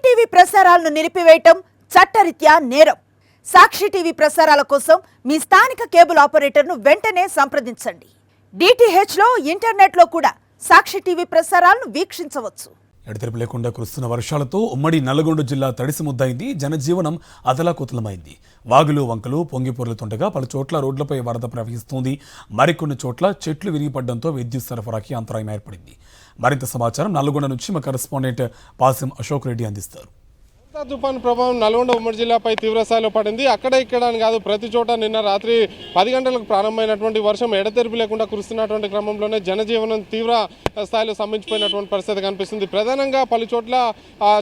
TV ప్రసారాలను నిలిపివేయటం చట్టరీత్యా నేరం. సాక్షి టీవీ ప్రసారాల కోసం మీ స్థానిక కేబుల్ ఆపరేటర్ను వెంటనే సంప్రదించండి. డిటిహెచ్లో ఇంటర్నెట్లో కూడా సాక్షి టీవీ ప్రసారాలను వీక్షించవచ్చు. ఎడతెరిపి లేకుండా కురుస్తున్న వర్షాలతో ఉమ్మడి నల్గొండ జిల్లా తడిసి ముద్దయింది. జనజీవనం అతలాకుతలమైంది. వాగులు వంకలు పొంగిపొర్లుతుండగా పలు చోట్ల రోడ్లపై వరద ప్రవహిస్తోంది. మరికొన్ని చోట్ల చెట్లు విరిగిపడడంతో విద్యుత్ సరఫరాకి అంతరాయం ఏర్పడింది. మరింత సమాచారం నల్గొండ నుంచి మా కరెస్పాండెంట్ పాసిం అశోక్ రెడ్డి అందిస్తారు. తుఫాను ప్రభావం నల్గొండ ఉమ్మడి జిల్లాపై తీవ్రస్థాయిలో పడింది. అక్కడ ఇక్కడ అని కాదు, ప్రతి చోట నిన్న రాత్రి 10 గంటలకు ప్రారంభమైనటువంటి వర్షం ఎడతెరిపి లేకుండా కురుస్తున్నటువంటి క్రమంలోనే జనజీవనం తీవ్ర స్థాయిలో స్తంభించిపోయినటువంటి పరిస్థితి కనిపిస్తుంది. ప్రధానంగా పలు చోట్ల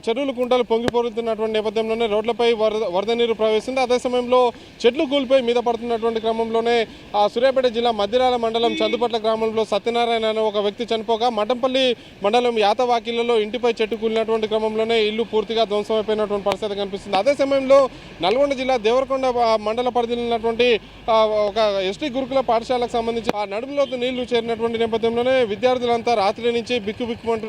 చెరువులు కుంటలు పొంగిపోతున్నటువంటి నేపథ్యంలోనే రోడ్లపై వరద నీరు ప్రవేశింది. అదే సమయంలో చెట్లు కూలిపోయి మీద పడుతున్నటువంటి క్రమంలోనే సూర్యాపేట జిల్లా మద్దిరాల మండలం చందుపట్ల గ్రామంలో సత్యనారాయణ అనే ఒక వ్యక్తి చనిపోగా మఠంపల్లి మండలం యాతవాకిలలో ఇంటిపై చెట్టు కూలినటువంటి క్రమంలోనే ఇల్లు పూర్తిగా ధ్వంసమైపోయిన పరిస్థితి కనిపిస్తుంది. అదే సమయంలో నల్గొండ జిల్లా దేవరకొండ మండల పరిధిలో ఉన్నటువంటి ఒక ఎస్టీ గురుకుల పాఠశాలకు సంబంధించి ఆ నడుములోకి నీళ్లు చేరినటువంటి నేపథ్యంలోనే విద్యార్థులంతా రాత్రి నుంచి బిక్కుబిక్కుమంటూ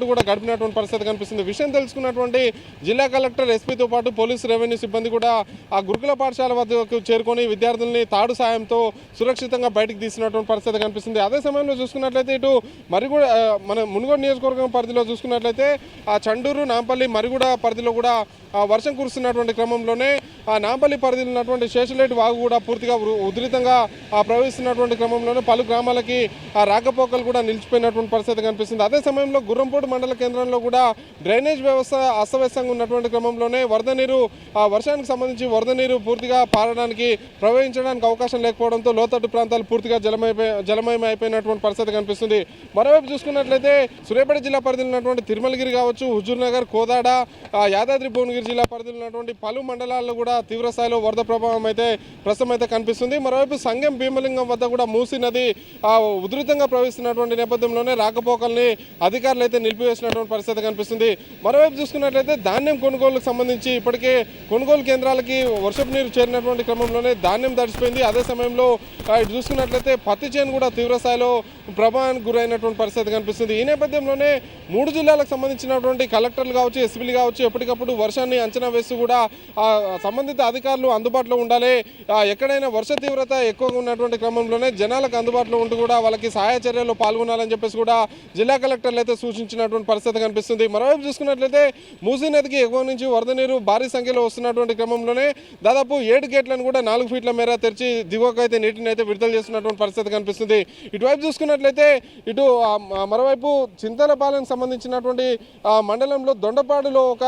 కూడా గడిపినటువంటి పరిస్థితి కనిపిస్తుంది. విషయం తెలుసుకున్నటువంటి జిల్లా కలెక్టర్, ఎస్పీతో పాటు పోలీసు, రెవెన్యూ సిబ్బంది కూడా ఆ గురుకుల పాఠశాల వద్దకు చేరుకొని విద్యార్థుల్ని తాడు సాయంతో సురక్షితంగా బయటకు తీసినటువంటి పరిస్థితి కనిపిస్తుంది. అదే సమయంలో చూసుకున్నట్లయితే ఇటు మరిగూడ మన మునుగోడు నియోజకవర్గం పరిధిలో చూసుకున్నట్లయితే ఆ చండూరు, నాంపల్లి, మరిగూడ పరిధిలో కూడా వర్షం కురుస్తున్నటువంటి క్రమంలోనే ఆ నాంపల్లి పరిధిలో ఉన్నటువంటి శేషలేటి వాగు కూడా పూర్తిగా ఉధృతంగా ప్రవహిస్తున్నటువంటి క్రమంలోనే పలు గ్రామాలకి ఆ రాకపోకలు కూడా నిలిచిపోయినటువంటి పరిస్థితి కనిపిస్తుంది. అదే సమయంలో గుర్రంపోటు మండల కేంద్రంలో కూడా డ్రైనేజ్ వ్యవస్థ అస్తవ్యస్తంగా ఉన్నటువంటి క్రమంలోనే వరద నీరు వర్షానికి సంబంధించి వరద నీరు పూర్తిగా పారడానికి ప్రవహించడానికి అవకాశం లేకపోవడంతో లోతట్టు ప్రాంతాలు పూర్తిగా జలమయం అయిపోయినటువంటి పరిస్థితి కనిపిస్తుంది. మరోవైపు చూసుకున్నట్లయితే సూర్యాపేట జిల్లా పరిధిలో ఉన్నటువంటి తిరుమలగిరి కావచ్చు, హుజూర్ నగర్, కోదాడ, యాదాద్రి భువనగిరి జిల్లా పరిధిలో ఉన్నటువంటి పలు మండలాల్లో కూడా తీవ్ర స్థాయిలో వరద ప్రభావం అయితే ప్రస్తుతం అయితే కనిపిస్తుంది. మరోవైపు సంగం భీమలింగం వద్ద కూడా మూసీ నది ఉధృతంగా ప్రవహిస్తున్నటువంటి నేపథ్యంలోనే రాకపోకల్ని అధికారులు అయితే నిలిపివేసినటువంటి పరిస్థితి కనిపిస్తుంది. మరోవైపు చూసుకున్నట్లయితే ధాన్యం కొనుగోలుకు సంబంధించి ఇప్పటికే కొనుగోలు కేంద్రాలకి వర్షపు నీరు చేరినటువంటి క్రమంలోనే ధాన్యం తడిసిపోయింది. అదే సమయంలో ఇటు చూసుకున్నట్లయితే పత్తి చేను కూడా తీవ్ర స్థాయిలో ప్రభావానికి గురైనటువంటి పరిస్థితి కనిపిస్తుంది. ఈ నేపథ్యంలోనే 3 జిల్లాలకు సంబంధించినటువంటి కలెక్టర్లు కావచ్చు, ఎస్పీలు కావచ్చు ఎప్పటికప్పుడు వర్షాన్ని అంచనా వేస్తూ కూడా సంబంధిత అధికారులు అందుబాటులో ఉండాలి. ఎక్కడైనా వర్ష తీవ్రత ఎక్కువగా ఉన్నటువంటి క్రమంలోనే జనాలకు అందుబాటులో ఉంటూ కూడా వాళ్ళకి సహాయ చర్యల్లో పాల్గొనాలని చెప్పేసి కూడా జిల్లా కలెక్టర్లు అయితే సూచించినటువంటి పరిస్థితి కనిపిస్తుంది. మరోవైపు చూసుకున్నట్లయితే మూసీ నదికి ఎగువ నుంచి వరద నీరు భారీ సంఖ్యలో వస్తున్నటువంటి క్రమంలోనే దాదాపు 7 గేట్లను కూడా 4 ఫీట్ల మేర తెరిచి దిగువకు అయితే నీటిని అయితే విడుదల చేస్తున్నటువంటి పరిస్థితి కనిపిస్తుంది. ఇటువైపు చూసుకున్నట్లయితే ఇటు మరోవైపు చింతలపాలెంకి సంబంధించినటువంటి మండలంలో దొండపాడులో ఒక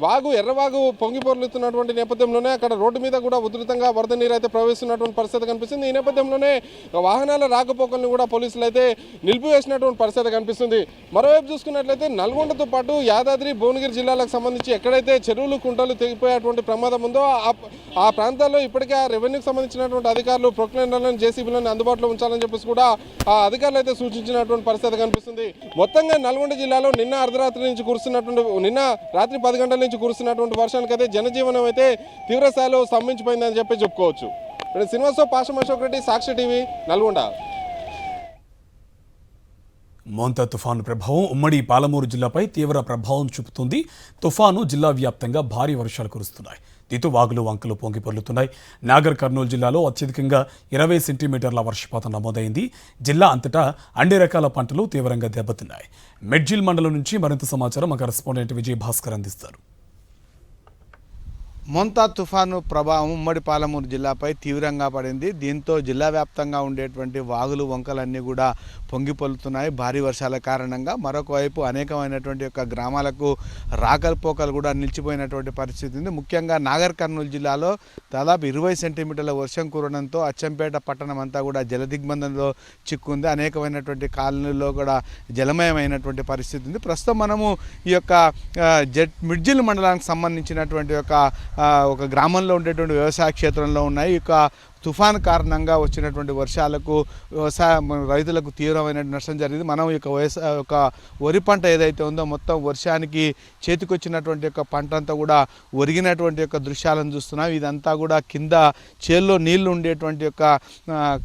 వాగు, ఎర్రవాగు పొంగిపొర్లుతున్నటువంటి నేపథ్యంలోనే అక్కడ రోడ్డు మీద కూడా ఉధృతంగా వరద నీరు అయితే ప్రవహిస్తున్నటువంటి పరిస్థితి కనిపిస్తుంది. ఈ నేపథ్యంలోనే వాహనాల రాకపోకలను కూడా పోలీసులు అయితే నిలిపివేసినటువంటి పరిస్థితి కనిపిస్తుంది. మరోవైపు చూసుకున్నట్లయితే నల్గొండతో పాటు యాదాద్రి, భువనగిరి జిల్లాలకు సంబంధించి ఎక్కడైతే చెరువులు కుంటలు తెగిపోయేటువంటి ప్రమాదం ఉందో ఆ ప్రాంతాల్లో ఇప్పటికే ఆ రెవెన్యూకి సంబంధించినటువంటి అధికారులు ప్రొక్లైనర్లను, జేసీబీలను అందుబాటులో ఉంచాలని చెప్పేసి కూడా ఆ అధికారులు అయితే సూచించినటువంటి పరిస్థితి కనిపిస్తుంది. మొత్తంగా నల్గొండ జిల్లాలో నిన్న అర్ధరాత్రి నుంచి నిన్న రాత్రి 10 గంటల నుంచి కురుస్తున్నటువంటి వర్షానికైతే జనజీవనం అయితే తీవ్ర స్థాయిలో స్తంభించిపోయిందని చెప్పి చెప్పుకోవచ్చు. శ్రీనివాసరావు, పాసిం అశోక్ రెడ్డి, సాక్షి టీవీ, నల్గొండ. మోంతా తుఫాను ప్రభావం ఉమ్మడి పాలమూరు జిల్లాపై తీవ్ర ప్రభావం చూపుతుంది. తుఫాను జిల్లా వ్యాప్తంగా భారీ వర్షాలు కురుస్తున్నాయి. దీంతో వాగులు వంకలు పొంగిపొర్లుతున్నాయి. నాగర్ కర్నూలు జిల్లాలో అత్యధికంగా 20 సెంటీమీటర్ల వర్షపాతం నమోదైంది. జిల్లా అంతటా అన్ని రకాల పంటలు తీవ్రంగా దెబ్బతిన్నాయి. మెడ్జిల్ మండలం నుంచి మరింత సమాచారం మా కరెస్పాండెంట్ విజయ్ భాస్కర్ అందిస్తారు. మోంతా తుఫాను ప్రభావం ఉమ్మడి పాలమూరు జిల్లాపై తీవ్రంగా పడింది. దీంతో జిల్లా వ్యాప్తంగా ఉండేటువంటి వాగులు వంకలన్నీ కూడా పొంగిపొలుతున్నాయి భారీ వర్షాల కారణంగా. మరొక వైపు అనేకమైనటువంటి యొక్క గ్రామాలకు రాకపోకలు కూడా నిలిచిపోయినటువంటి పరిస్థితి ఉంది. ముఖ్యంగా నాగర్ కర్నూలు జిల్లాలో దాదాపు 20 సెంటీమీటర్ల వర్షం కురవడంతో అచ్చంపేట పట్టణం అంతా కూడా జలదిగ్బంధంలో చిక్కుంది. అనేకమైనటువంటి కాలనీల్లో కూడా జలమయమైనటువంటి పరిస్థితి ఉంది. ప్రస్తుతం మనము ఈ యొక్క మిడ్జిల్ మండలానికి సంబంధించినటువంటి ఒక గ్రామంలో ఉండేటువంటి వ్యవసాయ క్షేత్రంలో ఉన్నాయి. ఇక తుఫాన్ కారణంగా వచ్చినటువంటి వర్షాలకు రైతులకు తీవ్రమైన నష్టం జరిగింది. మనం ఈ యొక్క వరి పంట ఏదైతే ఉందో మొత్తం వర్షానికి చేతికొచ్చినటువంటి యొక్క పంట అంతా కూడా ఒరిగినటువంటి యొక్క దృశ్యాలను చూస్తున్నాం. ఇదంతా కూడా కింద చేల్లో నీళ్లు ఉండేటువంటి యొక్క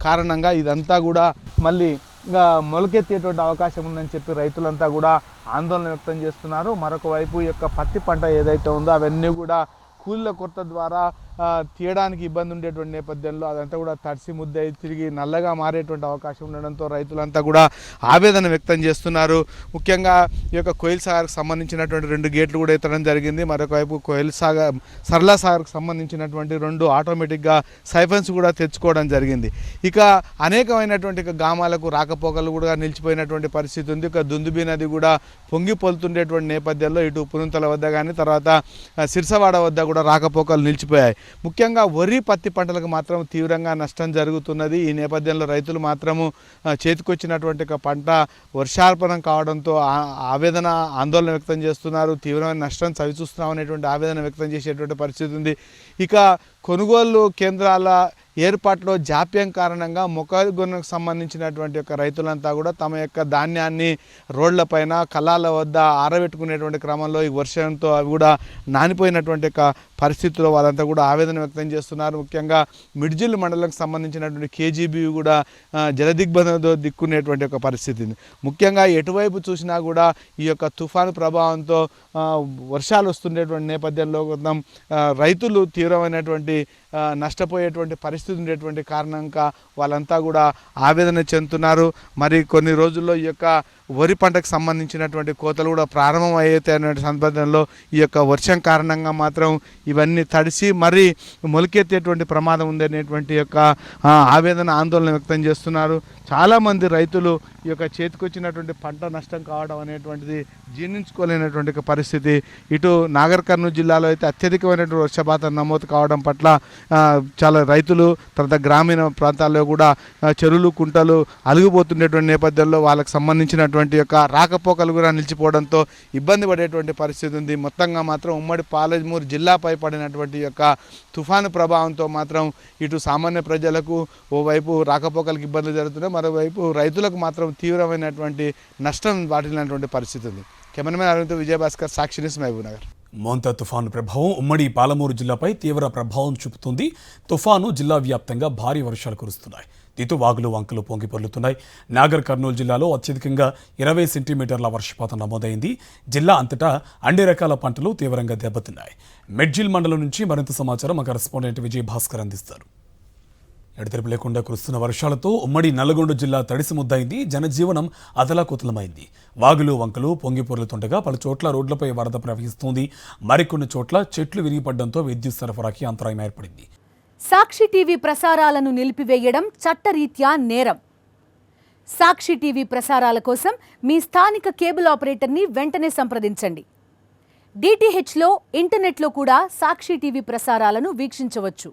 కారణంగా ఇదంతా కూడా మళ్ళీ ఇంకా మొలకెత్తేటువంటి అవకాశం ఉందని చెప్పి రైతులంతా కూడా ఆందోళన వ్యక్తం చేస్తున్నారు. మరొక వైపు ఈ యొక్క పత్తి పంట ఏదైతే ఉందో అవన్నీ కూడా కూలీల కొరత ద్వారా తీయడానికి ఇబ్బంది ఉండేటువంటి నేపథ్యంలో అదంతా కూడా తడిసి ముద్దై తిరిగి నల్లగా మారేటువంటి అవకాశం ఉండడంతో రైతులంతా కూడా ఆవేదన వ్యక్తం చేస్తున్నారు. ముఖ్యంగా ఈ యొక్క కోయిల్ సాగర్కి సంబంధించినటువంటి 2 గేట్లు కూడా ఎత్తడం జరిగింది. మరొక వైపు సరళ సాగర్కి సంబంధించినటువంటి 2 ఆటోమేటిక్గా సైఫన్స్ కూడా తెచ్చుకోవడం జరిగింది. ఇక అనేకమైనటువంటి గ్రామాలకు రాకపోకలు కూడా నిలిచిపోయినటువంటి పరిస్థితి ఉంది. ఇక దుందుబి నది కూడా పొంగి పొలుతుండేటువంటి నేపథ్యంలో ఇటు పునుంతల వద్ద కానీ తర్వాత సిరిసవాడ వద్ద కూడా రాకపోకలు నిలిచిపోయాయి. ముఖ్యంగా వరి పత్తి పంటలకు మాత్రం తీవ్రంగా నష్టం జరుగుతున్నది. ఈ నేపథ్యంలో రైతులు మాత్రము చేతికొచ్చినటువంటి పంట వర్షార్పణం కావడంతో ఆందోళన వ్యక్తం చేస్తున్నారు. తీవ్రమైన నష్టం చవిచూస్తున్నాం అనేటువంటి ఆవేదన వ్యక్తం చేసేటువంటి పరిస్థితి ఉంది. ఇక కొనుగోలు కేంద్రాల ఏర్పాటులో జాప్యం కారణంగా మొక్కజొన్నకు సంబంధించినటువంటి యొక్క రైతులంతా కూడా తమ యొక్క ధాన్యాన్ని రోడ్లపైన కళ్ళాల వద్ద ఆరబెట్టుకునేటువంటి క్రమంలో ఈ వర్షంతో అవి కూడా నానిపోయినటువంటి యొక్క పరిస్థితుల్లో వాళ్ళంతా కూడా ఆవేదన వ్యక్తం చేస్తున్నారు. ముఖ్యంగా మిడ్జిల్ మండలంకి సంబంధించినటువంటి కేజీబీ కూడా జలదిగ్బంధంతో దిక్కునేటువంటి ఒక పరిస్థితి ఉంది. ముఖ్యంగా ఎటువైపు చూసినా కూడా ఈ యొక్క తుఫాను ప్రభావంతో వర్షాలు వస్తుండేటువంటి నేపథ్యంలో రైతులు తీవ్రమైనటువంటి నష్టపోయేటువంటి పరిస్థితి ఉండేటువంటి కారణంగా వాళ్ళంతా కూడా ఆవేదన చెందుతున్నారు. మరి కొన్ని రోజుల్లో ఈ యొక్క వరి పంటకు సంబంధించినటువంటి కోతలు కూడా ప్రారంభం అయ్యేట సందర్భంలో ఈ యొక్క వర్షం కారణంగా మాత్రం ఇవన్నీ తడిసి మరి మొలకెత్తేటువంటి ప్రమాదం ఉందనేటువంటి యొక్క ఆవేదన ఆందోళన వ్యక్తం చేస్తున్నారు. చాలామంది రైతులు ఈ యొక్క చేతికొచ్చినటువంటి పంట నష్టం కావడం అనేటువంటిది జీర్ణించుకోలేనటువంటి పరిస్థితి. ఇటు నాగర్ కర్నూలు జిల్లాలో అయితే అత్యధికమైనటువంటి వర్షపాతం నమోదు కావడం పట్ల చాలా రైతులు తర్వాత గ్రామీణ ప్రాంతాల్లో కూడా చెరువులు కుంటలు అలుగుపోతుండేటువంటి నేపథ్యంలో వాళ్ళకి సంబంధించినటువంటి యొక్క రాకపోకలు కూడా నిలిచిపోవడంతో ఇబ్బంది పడేటువంటి పరిస్థితి ఉంది. మొత్తంగా మాత్రం ఉమ్మడి పాలమూరు జిల్లాపై పడినటువంటి యొక్క తుఫాను ప్రభావంతో మాత్రం ఇటు సామాన్య ప్రజలకు ఓవైపు రాకపోకలకు ఇబ్బందులు జరుగుతున్నాయి, మరోవైపు రైతులకు మాత్రం తీవ్రమైనటువంటి నష్టం వాటిల్లినటువంటి పరిస్థితి ఉంది. కెమెరామెన్ అరవింద్, విజయభాస్కర్, సాక్షి న్యూస్, మహబూబ్ నగర్. మోంతా తుఫాను ప్రభావం ఉమ్మడి పాలమూరు జిల్లాపై తీవ్ర ప్రభావం చూపుతుంది. తుఫాను జిల్లా వ్యాప్తంగా భారీ వర్షాలు కురుస్తున్నాయి. దీంతో వాగులు వంకలు పొంగి పొర్లుతున్నాయి. నాగర్ కర్నూలు జిల్లాలో అత్యధికంగా 20 సెంటీమీటర్ల వర్షపాతం నమోదైంది. జిల్లా అంతటా అన్ని రకాల పంటలు తీవ్రంగా దెబ్బతిన్నాయి. మెడ్జిల్ మండలం నుంచి మరింత సమాచారం మా కరెస్పాండెంట్ విజయ్ భాస్కర్ అందిస్తారు. ఎడతెరిపి లేకుండా కురుస్తున్న వర్షాలతో ఉమ్మడి నల్లగొండ జిల్లా తడిసి ముద్దయింది. జనజీవనం అదలాకుతలమైంది. వాగులు వంకలు పొంగి పొర్లుతుండగా పలు చోట్ల రోడ్లపై వరద ప్రవహిస్తోంది. మరికొన్ని చోట్ల చెట్లు విరిగిపడడంతో విద్యుత్ సరఫరాకి అంతరాయం ఏర్పడింది. సాక్షి టీవీ ప్రసారాలను నిలిపివేయడం చట్టరీత్యా నేరం. సాక్షి టీవీ ప్రసారాల కోసం మీ స్థానిక కేబుల్ ఆపరేటర్ని వెంటనే సంప్రదించండి. DTHలో ఇంటర్నెట్లో కూడా సాక్షి టీవీ ప్రసారాలను వీక్షించవచ్చు.